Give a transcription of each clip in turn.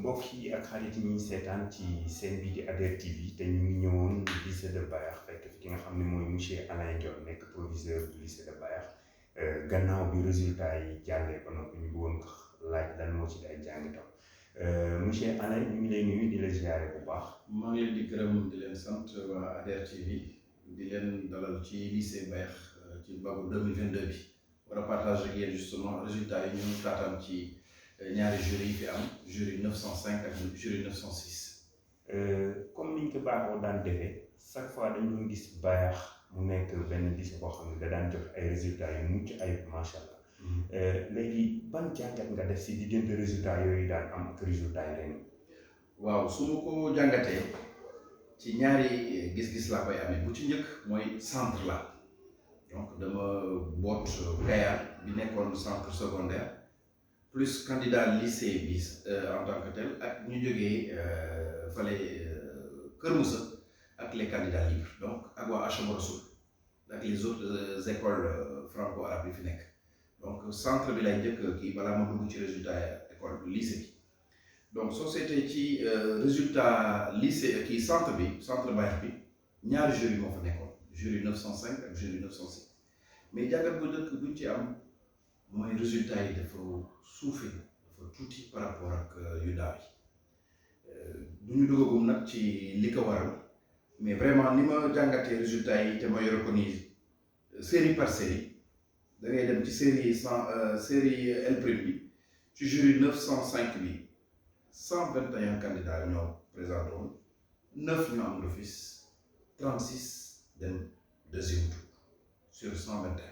mbokk yi ak xarit yi ñuy seetaan ci seen bii di ADER TV te ñu ngi ñëwoon lycée de Bayakh fekk fi ki nga xam ne mooy monsieur Alain Dione nekk proviseur du lycée de Bayakh gannaaw bi résultat yi jàllee ba noppi ñu bëggoon laaj lan moo ci ay jàngatam monsieur Alain ñu ngi lay nuyu di la ziare bu baax. maa ngi leen di gërëm di leen sant waa ADER TV di leen dalal ci lycée Bayakh ci bagu 2022 bi war a partager ak yéen justement résultats yi ñu taataan ci ñaari jury yi fi am jury 905 ak jury 906. comme niñ ko baaxoo daan defee chaque fois dañ doon gis Bayakh mu nekk benn lycée boo xam ne da daan jox ay résultats yu mucc ayib macha allah. léegi ban jàngat nga def si diggante résultats yooyu daan am ak résultats yi ren. waaw su ma ko jàngatee ci ñaari gis-gis laa koy amee bu ci njëkk mooy centre la donc dama boot Kayar bi nekkoon centre secondaire plus candidat lycée bi en tant que tel ak ñu jógee fale Kër Moussa ak les candidats libres donc ak waa HM Rassoul ak les autres écoles franco-arabes yi fi nekk donc centre bi lay njëkk kii balaa ma dugg ci résultat école lycée bi donc soo seetee ci résultat lycée kii centre Bayakh bi ñaari jury moo fa nekkoon jury 905 ak jury 906 mais jàngat bu njëkk buñ ci am mooy résultat yi dafa suufee dafa tuuti par rapport ak yu daaw yi du ñu duggagum nag ci li ko waral mais vraiment ni ma jàngatee résultat yi te may reconnaître série par série da ngay dem ci série L prime bi ci jury 905 bi 121 candidats ñoo présenté woon 9 ñoo am d'office 36 dem deuxième tour sur 121.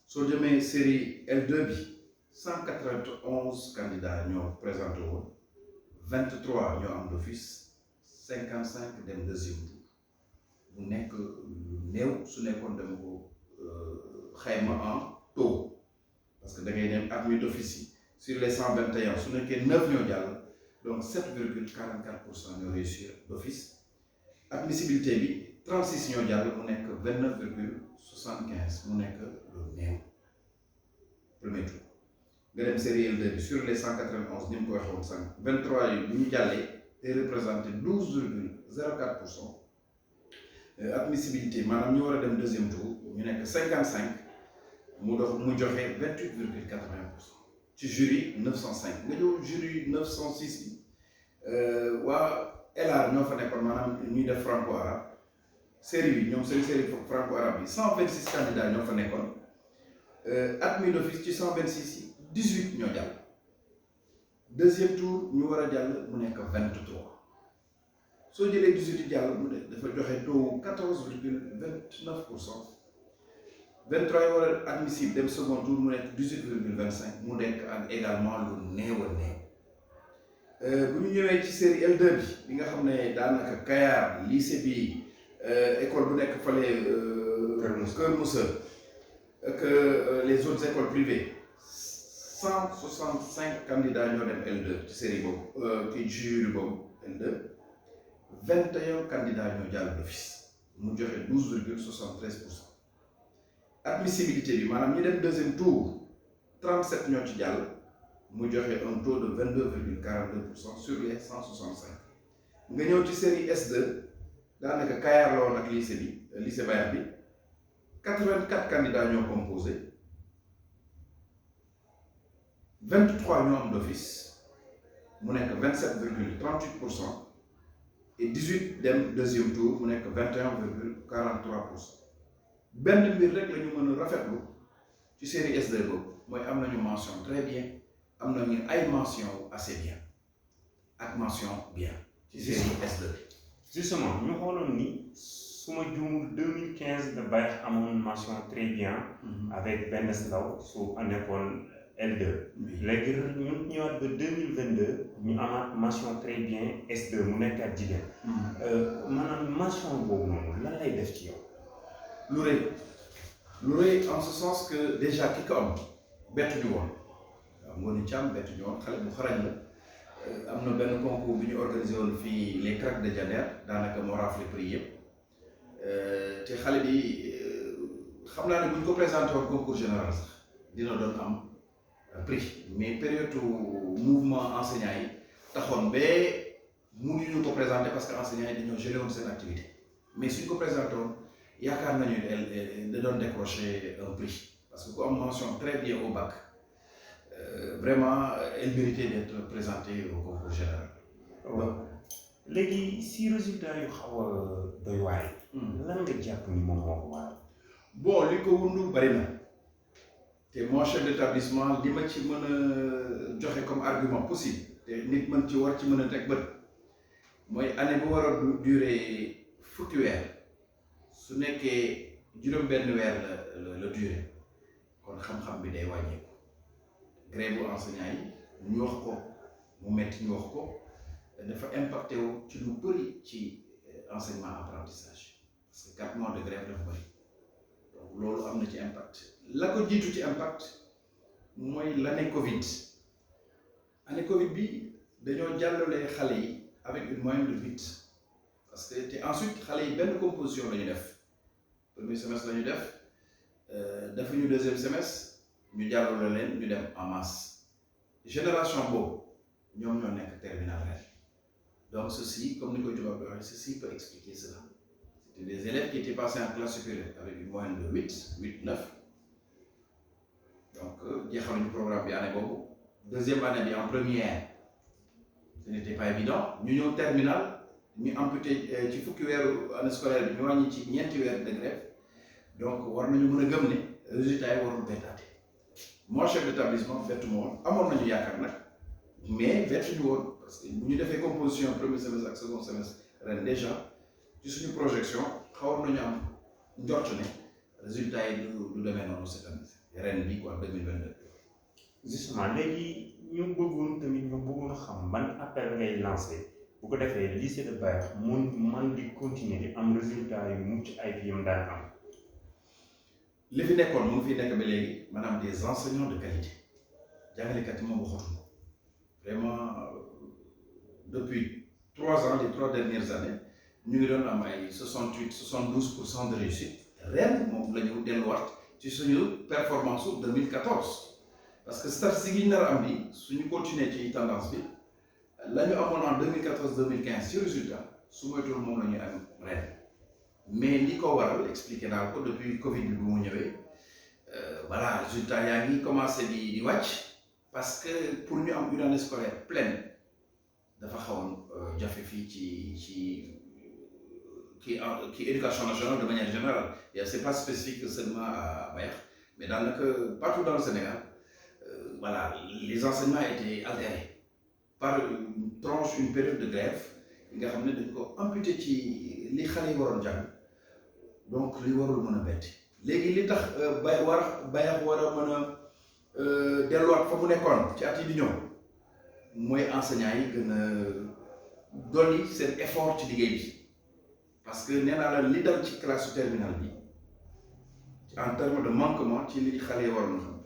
soo demee série L2 bi 191 candidats ñoo présenté woon 23 ñoo am d'office 55 dem deuxième tour mu nekk lu néew su nekkoon dama ko xayma en taux parce que da ngay dem admis d'office yi sur les 121 su nekkee 9 ñoo jàll donc 7,44% ñoo réussir d'office admissibilité bi 36 ñoo jàll mu nekk 29,75 mu nekk lu néew premier tour nga dem série L2 bi sur les 191 ni mu ko waxoon sànq 23 yi bu ñu jàllee te représenté 12,04%. admissibilité maanaam ñu war a dem deuxième tour ñu nekk 55 mu joxe 28,80% ci jury 905 nga ñëw jury 906 bi waa LR ñoo fa nekkoon maanaam ñuy def franco-arabe série bi ñoom seen série franco-arabe bi 126 candidats ñoo fa nekkoon admis d'office ci 126 yi 18 ñoo jàll deuxième tour ñu war a jàll mu nekk 23. soo jëlee 18 jàll mu ne dafa joxe taux 14,29%. 23 yi war a admissible dem second tour mu nekk 18,25 mu nekk ak également lu néew a néew. bu ñu ñëwee ci série L2 bi nga xam ne daanaka Kayar lycée bi école bu nekk fale Kër Moussa ak les autres écoles privées 165 candidats ñoo dem L2 ci série boobu ci jury boobu L2 21 candidats ñoo jàll d'office mu joxe 12,73%. admissibilité bi maanaam ñi dem deuxième tour 37 ñoo ci jàll mu joxe un taux de 22,42% sur les 165. nga ñëw ci série S2 daanaka Kayar la woon ak lycée Bayakh bi 84 candidats ñoo composé 23 ñoo am d'office mu nekk 27,38% et 18 dem deuxième tour mu nekk 21,43%. benn mbir rek la ñu mën a rafetlu ci série S2 boobu mooy am nañu mention très bien am nañu ay mention assez bien ak mention bien ci série S2 bi. justement ñu xooloon ni su ma juumul 2015 de Bayakh amoon mention très bien. avec benn ndaw su nekkoon L2. léegi ñu ñëwaat ba 2022 ñu amaat mention très bien S2 mu nekkaat jigéen. maanaam mention boobu noonu lan lay def ci yow. lu rëy en ce sens que déjà ki ko am bettu ñu woon waaw Ngoné Thiam bettu ñu woon xale bu xarañ la am na benn concours bi ñu organisé woon fii les cracks de Diender daanaka moo raflé prix yëpp te xale bi xam naa ne bu ñu ko présenté woon concours général sax dina doon am prix mais période mouvement enseignant yi taxoon ba mënuñu ko présenter parce que enseignants yi dañoo gelé woon seen activité mais suñ ko présenté woon yaakaar nañu da doon décrocher un prix parce que ku am mention très bien au bac vraiment elle méritait d'être présentée au concours général. léegi si résultat yu xaw a doy waay. lan nga jàpp ni moom moo ko waral. bon li ko wundu bari na te mon chef d'établissement li ma ci mën a joxe comme argument possible te nit mën ci war ci mën a teg bët mooy année bu war a durer fukki weer su nekkee juróom-benn weer la durée kon xam-xam bi day wàññeeku grève bu enseignant yi ñu wax ko mu metti ñu wax ko dafa impacté wu ci lu bëri ci enseignement apprentissage parce que 4 mois de grève dafa bëri donc loolu am na ci impact la ko jiitu ci impact mooy l'année Covid année Covid bi dañoo jàllale xale yi avec une moyenne de 8 parce que te ensuite xale yi benn composition la ñu def premier semestre la ñu def defuñu deuxième semestre ñu jàllale leen ñu dem en masse génération boobu ñoom ñoo nekk terminal ren donc ceci comme ni ko tubaab di waxee ceci peut expliquer cela c'était des élèves qui étaient passés en classe supérieure avec une moyenne de 8, 9 donc jeexaluñu programme bi année boobu deuxième année bi en première ce n'était pas évident ñu ñëw terminal ñu amputé ci fukki weeru année scolaire bi ñu wàññi ci ñeenti weer de grève donc war nañu mën a gëm ne résultat yi warul bettaate mon chef d'établissement bettu ma woon amoon nañu yaakaar nag mais bettuñu woon parce que bu ñu defee composition premier semestre ak second semestre ren déjà ci suñu projection xawoon nañu am njort ne résultat yi du demee noonu cette année ren bi quoi 2022. justement léegi ñu bëggoon tamit ñu bëggoon xam ban appel ngay lancé bu ko defee lycée de Bayax man di continuer di am résultat yu mucc ay yam daan am. li fi nekkoon mu ngi fi nekk ba léegi maanaam des enseignants de qualité jàngalekat yi moom waxatuñu vraiment depuis 3 ans les 3 dernières années ñu ngi doon am ay 68-72% de réussite ren moom la ñu delluwaat ci suñu performance su 2014 parce que statistique yi ñu nar a am ni suñu continuer ci tendance bi la ñu amoon en 2014-2015 ci résultat su moytuwul moom la ñu am ren mais li ko waral expliqué naa ko depuis Covid bi bu mu ñëwee voilà résultat yaa ngi commencé di wàcc parce que pour ñu am une année scolaire pleine dafa xawoon jafe fii ci éducation nationale de manière générale et c'est pas spécifique seulement à Bayax mais daanaka partout dans le Sénégal voilà les enseignements étaient altérés par une période de grève nga xam ne dañ ko amputé ci li xale yi waroon jàng donc li warul mën a bett léegi li tax Bayax war a mën a delluwaat fa mu nekkoon ci at yi di ñëw mooy enseignants yi gën a dolli seen effort ci liggéey bi parce que nee naa la li dal ci classe terminale bi en termes de manquement ci li xale yi waroon xam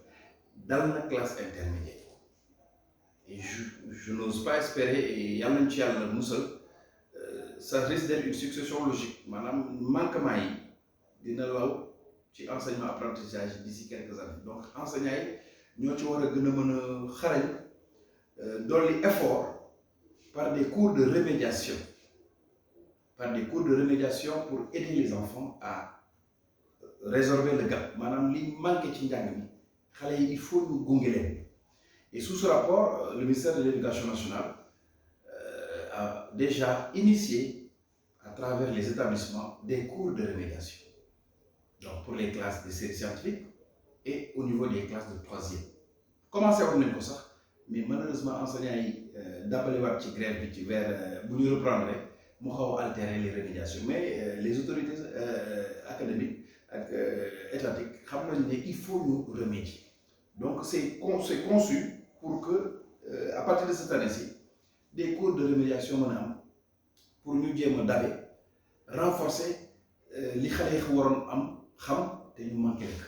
dal na classe intermédiaire et je n'ose pas espérer et yàlla nañ ci yàlla musal ça risque d'être une succession logique maanaam manquement yi dina law ci enseignement apprentissage d'ici quelques années donc enseignants yi ñoo ci war a gën a mën a xarañ dolli effort par des cours de remédiation pour aider les enfants à résorber le gap maanaam li manqué ci njàng mi xale yi il faut ñu gunge leen et sous ce rapport le ministère de l'éducation nationale a déjà initié à travers les établissements des cours de remédiation donc pour les classes de série scientifique et au niveau des classes de troisième commencé woon nañ ko sax mais malheureusement enseignants yi dàbbaliwaat ci grève bi ci vers bu ñu reprendre mu xaw a altérer les remédiations mais les autorités académiques ak étatiques xam nañu ne il faut ñu remédier donc c'est conçu pour que à partir de cette année-ci des cours de remédiation mën a am pour ñu jéem a dabe renforcer li xale yi waroon am xam te ñu manqué rek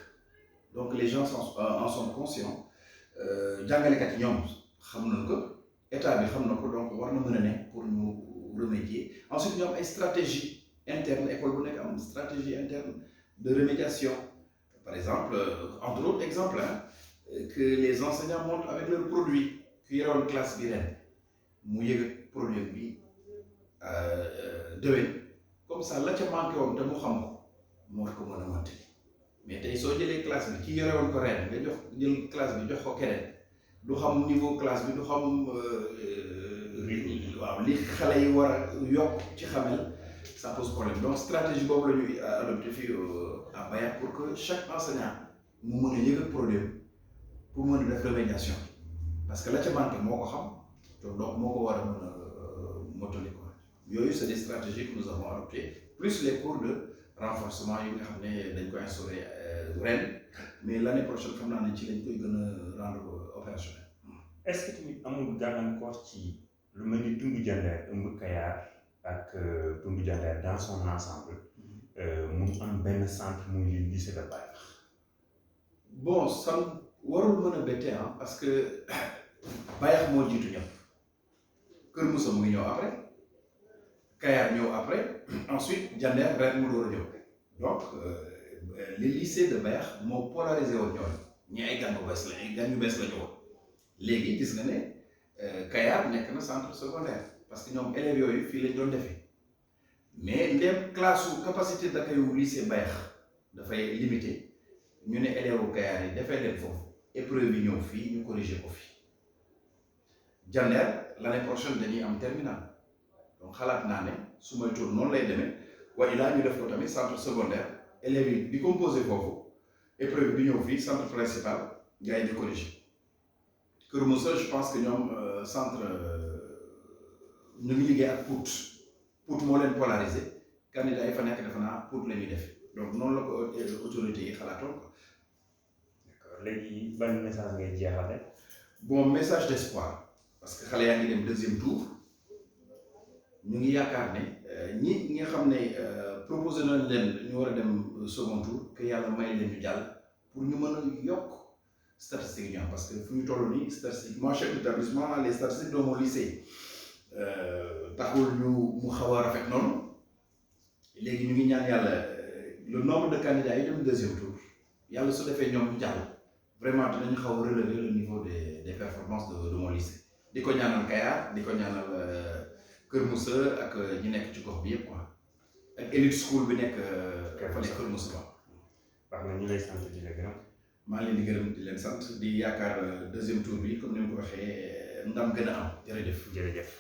donc les gens en sont conscients jàngalekat yi ñoom xam nañ ko état bi xam na ko donc war na mën a ne pour ñu remédier ensuite ñu am ay stratégie interne école bu nekk am stratégie interne de remédiation par exemple entre autres exemples que les enseignants montent avec leurs produits ku yoroon classe bi ren mu yëg produit bi déwén comme ça la ca manqué woon te mu xam ko mu war ko mën a mottali mais tey soo jëlee classe bi ki yore woon ko ren nga jël classe bi jox ko keneen du xam niveau classe bi du xam waaw li xale yi war a yokk ci xamel ça pose problème donc stratégie boobu la ñuy adopté fii à Bayakh pour que chaque enseignant mu mën a yëg produit pour mën a def remédiation parce que la ca manqué moo ko xam donc moo ko war a mën a mottali quoi yooyu c'est des stratégies que nous avons adoptées plus les cours de renforcement yi nga xam ne dañ koy instauré ren mais l'année prochaine xam naa ne ci lañ koy gën a rendre opérationnel. est-ce que tamit amul gàllankoor ci lu mel ni Tundu Diender ëmb Kayar ak Tundu Diender dans son ensemble mu am benn centre muy li lycée de Bayakh. bon san warul mën a bette parce que Bayakh moo jiitu ñëpp Kër Moussa mu ngi ñëw après Kayar ñëw après ensuite Diender ren mu door a ñëw donc le lycée de Bayakh moo polarisé woon ñooñu ñi ay gan bu bees la ay gan yu bees la ñu woon léegi gis nga ne Kayar nekk na centre secondaire parce que ñoom élèves yooyu fii lañ doon defee mais ndem classe su capacité d'accueil yu lycée Bayakh dafay limité ñu ne élèves u Kayar yi defee leen foofu épreuve yi ñëw fii ñu corriger ko fii Diender l'année prochaine dañuy am terminale donc xalaat naa ne su may tour noonu lay demee waaye laa ñu def ko tamit centre secondaire élèves yi di composé foofu épreuve bi ñëw fii centre principal gars yi di corriger Kër Moussa je pense que ñoom centre ñu ngi liggéey ak Pout moo leen polarisé candidat yi fa nekk defe naa Pout la ñuy def donc noonu la ko autorité yi xalaatoon quoi. d'accord léegi ban message ngay jeexale. bon message d'espoir parce que xale yaa ngi dem deuxième tour ñu ngi yaakaar ne ñi nga xam ne proposé nañ leen ñu war a dem second tour que yàlla may leen ñu jàll pour ñu mën a yokk statistiques yi ñu am parce que fu ñu toll nii statistique moi chef d'établissement les statistiques de mon lycée taxul ñu mu xaw a rafet noonu léegi ñu ngi ñaan yàlla le nombre de candidats yi dem deuxième tour yàlla su defee ñoom ñu jàll vraiment dinañu xaw a relever le niveau des performances de mon lycée di ko ñaanal Kayar di ko ñaanal Kër Moussa ak ñi nekk ci gox bi yëpp quoi ak élite school bi nekk Kër Moussa ba. wax na ñu lay sant di la gërëm. maa ngi leen di gërëm di leen sant di yaakaar deuxième tour bi comme ni ma ko waxee ndam gën a am jërëjëf. jërëjëf.